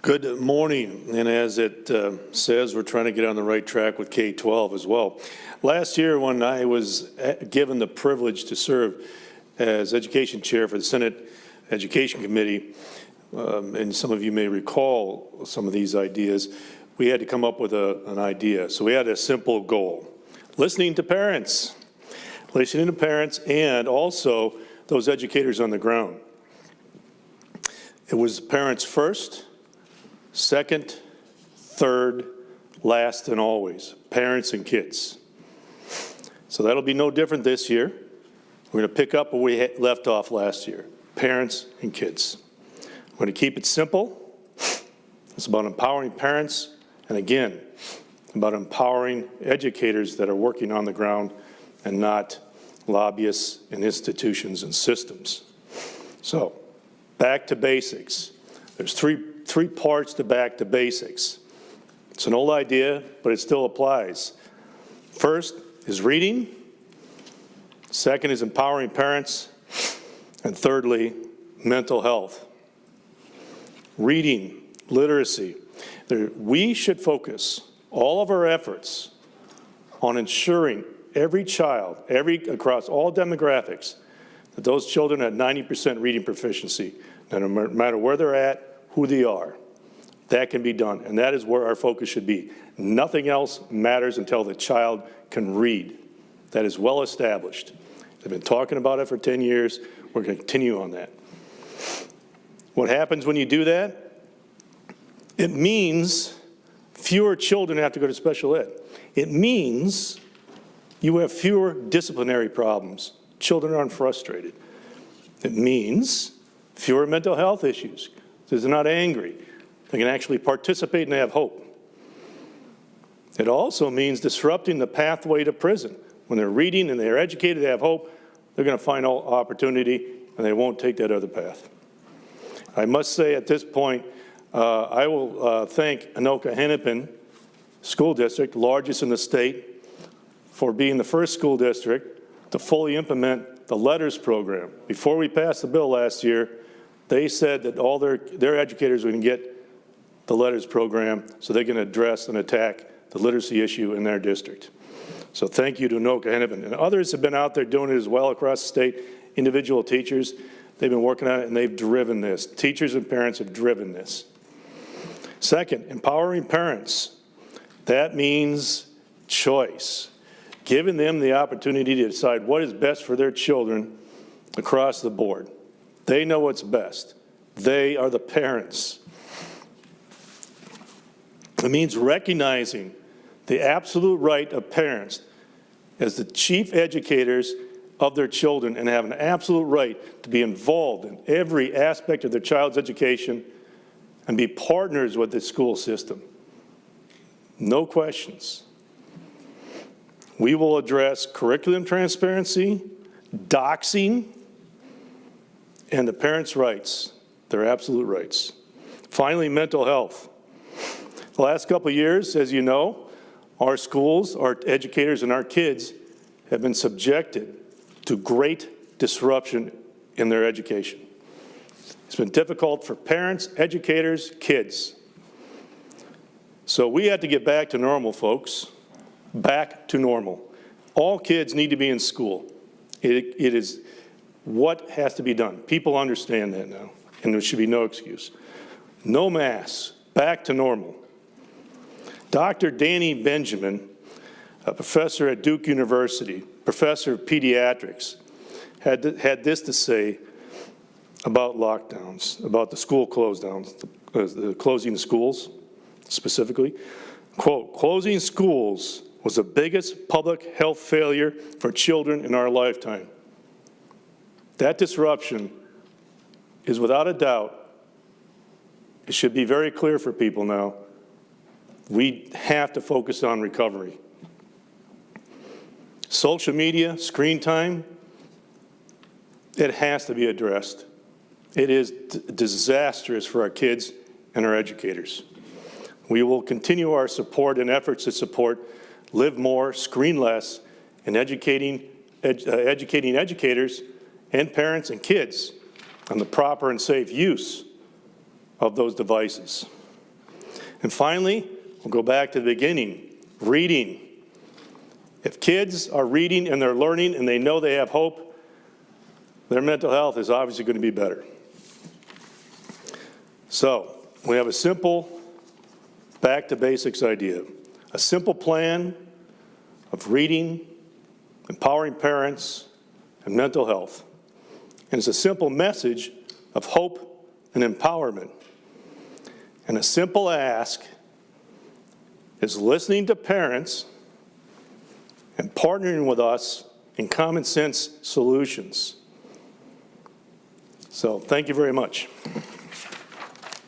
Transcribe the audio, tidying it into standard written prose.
Good morning, and as it says, we're trying to get on the right track with K-12 as well. Last year, when I was given the privilege to serve as education chair for the Senate Education Committee, and some of you may recall some of these ideas, we had to come up with an idea. So we had a simple goal: listening to parents and also those educators on the ground. It was parents first, second, third, last, and always, parents and kids. So that'll be no different this year. We're going to pick up where we left off last year, parents and kids. We're going to keep it simple. It's about empowering parents, and again, about empowering educators that are working on the ground and not lobbyists and institutions and systems. So, back to basics. There's three parts to back to basics. It's an old idea, but it still applies. First is reading. Second is empowering parents. And thirdly, mental health. Reading, literacy. We should focus all of our efforts on ensuring every child, across all demographics, that those children at 90% reading proficiency, no matter where they're at, who they are. That can be done, and that is where our focus should be. Nothing else matters until the child can read. That is well established. They've been talking about it for 10 years. We're going to continue on that. What happens when you do that? It means fewer children have to go to special ed. It means you have fewer disciplinary problems. Children aren't frustrated. It means fewer mental health issues. They're not angry. They can actually participate and they have hope. It also means disrupting the pathway to prison. When they're reading and they're educated, they have hope, they're going to find all opportunity and they won't take that other path. I must say at this point, I will thank Anoka Hennepin School District, largest in the state, for being the first school district to fully implement the LETTERS program. Before we passed the bill last year, they said that all their educators were going to get the LETTERS program so they can address and attack the literacy issue in their district. So thank you to Anoka Hennepin. And others have been out there doing it as well across the state. Individual teachers, they've been working on it and they've driven this. Teachers and parents have driven this. Second, empowering parents. That means choice. Giving them the opportunity to decide what is best for their children across the board. They know what's best. They are the parents. It means recognizing the absolute right of parents as the chief educators of their children and have an absolute right to be involved in every aspect of their child's education and be partners with the school system. No questions. We will address curriculum transparency, doxing, and the parents' rights, their absolute rights. Finally, mental health. The last couple of years, as you know, our schools, our educators, and our kids have been subjected to great disruption in their education. It's been difficult for parents, educators, kids. So we have to get back to normal, folks. Back to normal. All kids need to be in school. It is what has to be done. People understand that now, and there should be no excuse. No masks. Back to normal. Dr. Danny Benjamin, a professor at Duke University, professor of pediatrics, had this to say about lockdowns, about the school close downs, the closing of schools specifically. Quote, "Closing schools was the biggest public health failure for children in our lifetime." That disruption is without a doubt, it should be very clear for people now, we have to focus on recovery. Social media, screen time, it has to be addressed. It is disastrous for our kids and our educators. We will continue our support and efforts to support Live More, Screen Less, and educating educators and parents and kids on the proper and safe use of those devices. And finally, we'll go back to the beginning, reading. If kids are reading and they're learning and they know they have hope, their mental health is obviously going to be better. So, we have a simple back to basics idea. A simple plan of reading, empowering parents, and mental health. And it's a simple message of hope and empowerment. And a simple ask is listening to parents and partnering with us in common sense solutions. So, thank you very much.